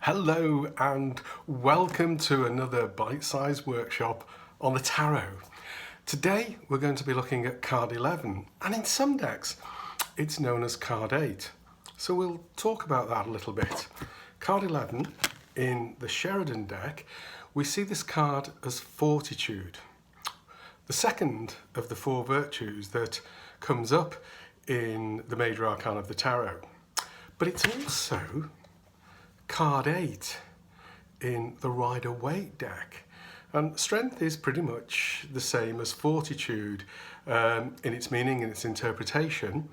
Hello and welcome to another bite-sized workshop on the tarot. Today we're going to be looking at card 11, and in some decks it's known as card 8. So we'll talk about that a little bit. Card 11 in the Sheridan deck, we see this card as Fortitude, the second of the four virtues that comes up in the major arcana of the tarot. But it's also card 8 in the Rider-Waite deck, and strength is pretty much the same as fortitude in its meaning and its interpretation,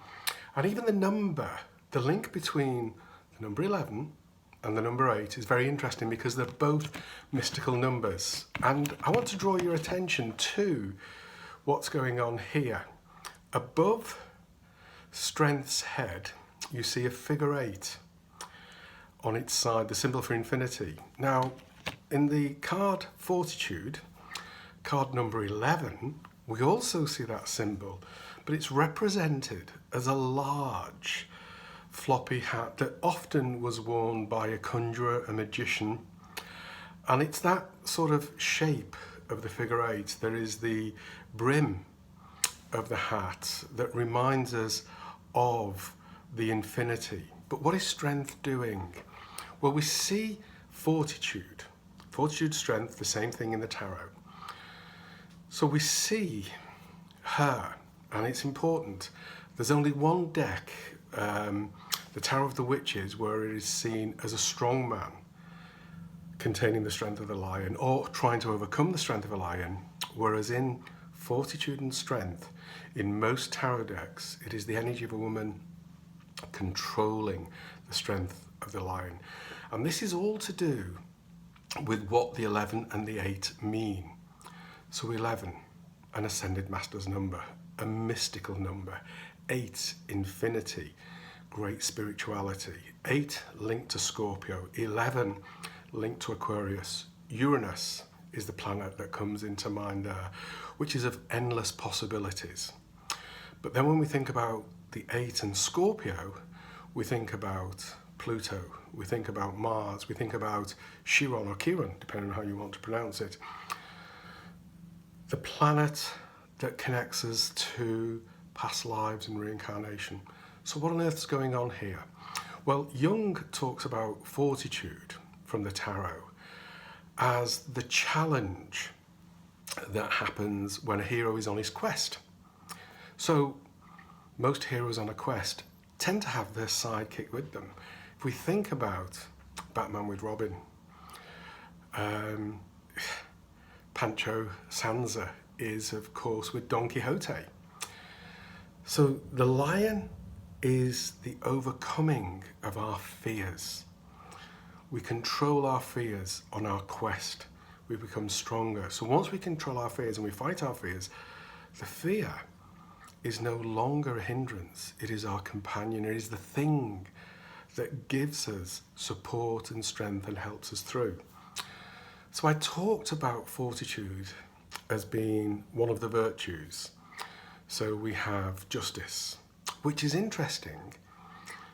and even the link between the number 11 and the number 8 is very interesting because they're both mystical numbers. And I want to draw your attention to what's going on here. Above strength's head you see a figure 8 on its side, the symbol for infinity. Now, in the card Fortitude, card number 11, we also see that symbol, but it's represented as a large floppy hat that often was worn by a conjurer, a magician, and it's that sort of shape of the figure 8. There is the brim of the hat that reminds us of the infinity. But what is strength doing? Well, we see fortitude, strength, the same thing in the tarot. So we see her, and it's important. There's only one deck, the Tarot of the Witches, where it is seen as a strong man containing the strength of the lion or trying to overcome the strength of a lion, whereas in fortitude and strength, in most tarot decks, it is the energy of a woman controlling the strength of the lion. And this is all to do with what the 11 and the 8 mean. So 11, an ascended master's number, a mystical number. 8, infinity, great spirituality. 8 linked to Scorpio. 11 linked to Aquarius. Uranus is the planet that comes into mind there, which is of endless possibilities. But then when we think about the 8 and Scorpio, we think about Pluto, we think about Mars, we think about Chiron or Chiron, depending on how you want to pronounce it. The planet that connects us to past lives and reincarnation. So what on earth is going on here? Well, Jung talks about fortitude from the tarot as the challenge that happens when a hero is on his quest. So most heroes on a quest tend to have their sidekick with them. If we think about Batman with Robin, Pancho Sansa is of course with Don Quixote. So the lion is the overcoming of our fears. We control our fears on our quest. We become stronger. So once we control our fears and we fight our fears, the fear is no longer a hindrance. It is our companion. It is the thing that gives us support and strength and helps us through. So I talked about fortitude as being one of the virtues. So we have justice, which is interesting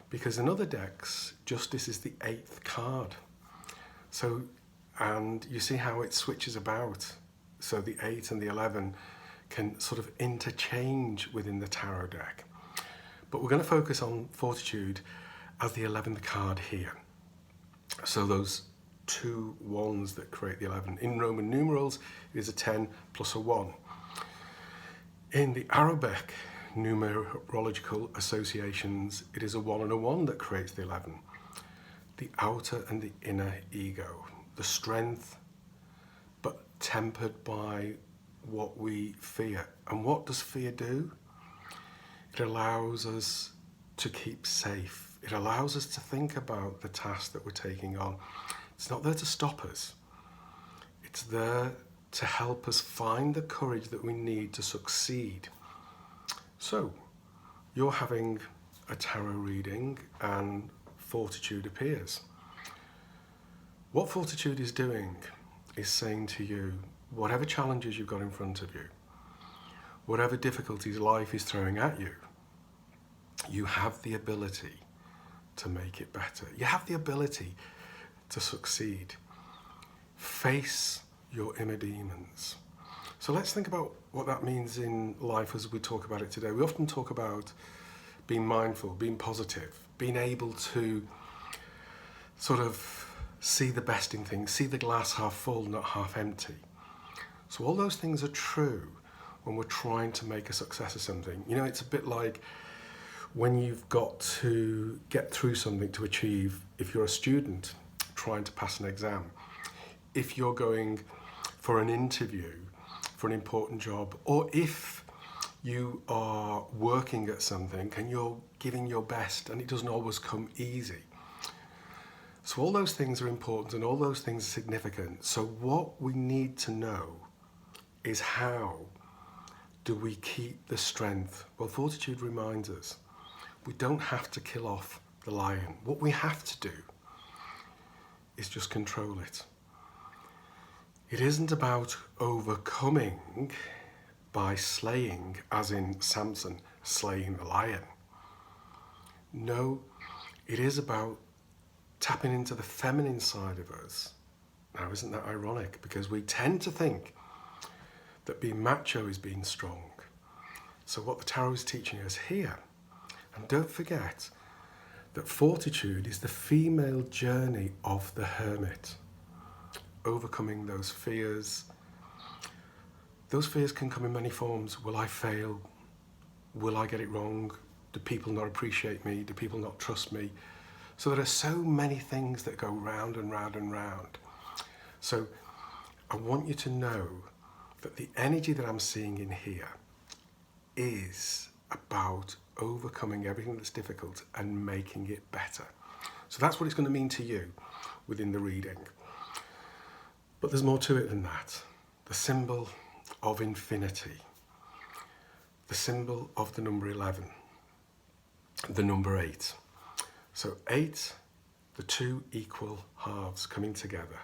because in other decks, justice is the 8th card. So, and you see how it switches about. So the 8 and the 11 can sort of interchange within the tarot deck. But we're going to focus on fortitude as the 11th card here. So those 2 1s that create the 11. In Roman numerals, it is a 10 plus a 1. In the Arabic numerological associations, it is a 1 and a 1 that creates the 11. The outer and the inner ego, the strength, but tempered by what we fear. And what does fear do? It allows us to keep safe. It allows us to think about the task that we're taking on. It's not there to stop us. It's there to help us find the courage that we need to succeed. So, you're having a tarot reading and fortitude appears. What fortitude is doing is saying to you, whatever challenges you've got in front of you, whatever difficulties life is throwing at you, you have the ability to make it better. You have the ability to succeed. Face your inner demons. So let's think about what that means in life as we talk about it today. We often talk about being mindful, being positive, being able to sort of see the best in things, see the glass half full, not half empty. So all those things are true when we're trying to make a success of something. You know, it's a bit like when you've got to get through something to achieve, if you're a student trying to pass an exam, if you're going for an interview, for an important job, or if you are working at something and you're giving your best and it doesn't always come easy. So all those things are important and all those things are significant. So what we need to know is how do we keep the strength? Well, Fortitude reminds us we don't have to kill off the lion. What we have to do is just control it. It isn't about overcoming by slaying, as in Samson slaying the lion. No, it is about tapping into the feminine side of us. Now, isn't that ironic? Because we tend to think that being macho is being strong. So what the tarot is teaching us here, and don't forget that Fortitude is the female journey of the hermit, overcoming those fears. Those fears can come in many forms. Will I fail? Will I get it wrong? Do people not appreciate me? Do people not trust me? So there are so many things that go round and round and round. So I want you to know that the energy that I'm seeing in here is about overcoming everything that's difficult and making it better. So that's what it's going to mean to you within the reading. But there's more to it than that. The symbol of infinity, the symbol of the number 11, the number 8. So 8, the two equal halves coming together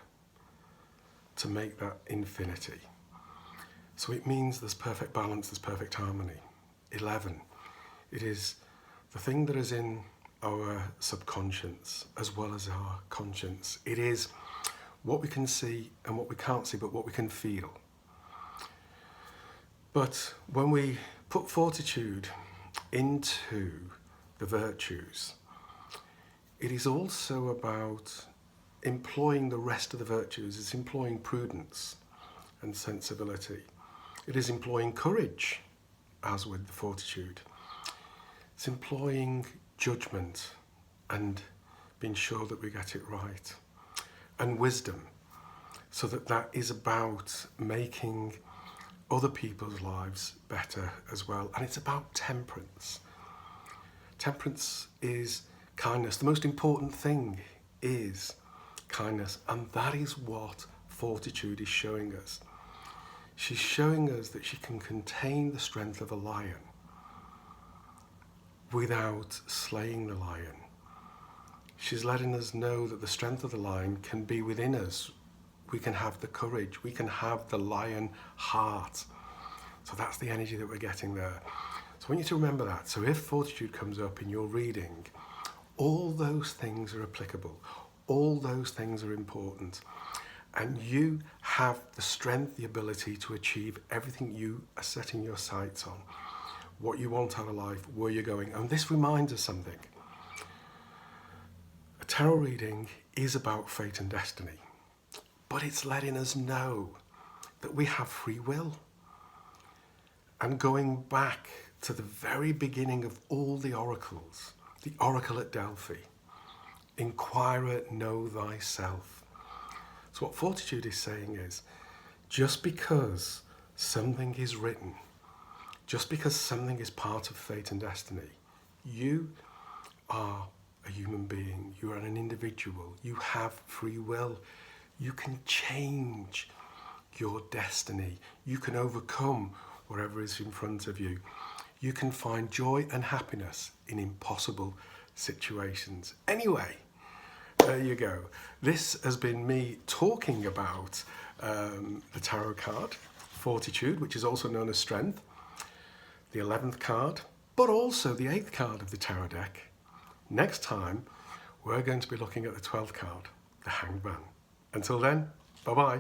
to make that infinity. So it means there's perfect balance, there's perfect harmony. 11, it is the thing that is in our subconscious as well as our conscience. It is what we can see and what we can't see, but what we can feel. But when we put Fortitude into the virtues, it is also about employing the rest of the virtues. It's employing prudence and sensibility. It is employing courage, as with the Fortitude. It's employing judgment and being sure that we get it right. And wisdom, so that is about making other people's lives better as well. And it's about temperance. Temperance is kindness. The most important thing is kindness, and that is what Fortitude is showing us. She's showing us that she can contain the strength of a lion without slaying the lion. She's letting us know that the strength of the lion can be within us. We can have the courage, we can have the lion heart. So that's the energy that we're getting there. So I want you to remember that. So if Fortitude comes up in your reading, all those things are applicable. All those things are important. And you have the strength, the ability to achieve everything you are setting your sights on. What you want out of life, where you're going. And this reminds us something. A tarot reading is about fate and destiny. But it's letting us know that we have free will. And going back to the very beginning of all the oracles, the oracle at Delphi, inquirer, know thyself. So what Fortitude is saying is, just because something is written, just because something is part of fate and destiny, you are a human being, you are an individual, you have free will. You can change your destiny. You can overcome whatever is in front of you. You can find joy and happiness in impossible situations. Anyway, there you go. This has been me talking about the tarot card, Fortitude, which is also known as Strength, the 11th card, but also the 8th card of the tarot deck. Next time, we're going to be looking at the 12th card, the Hanged Man. Until then, bye-bye.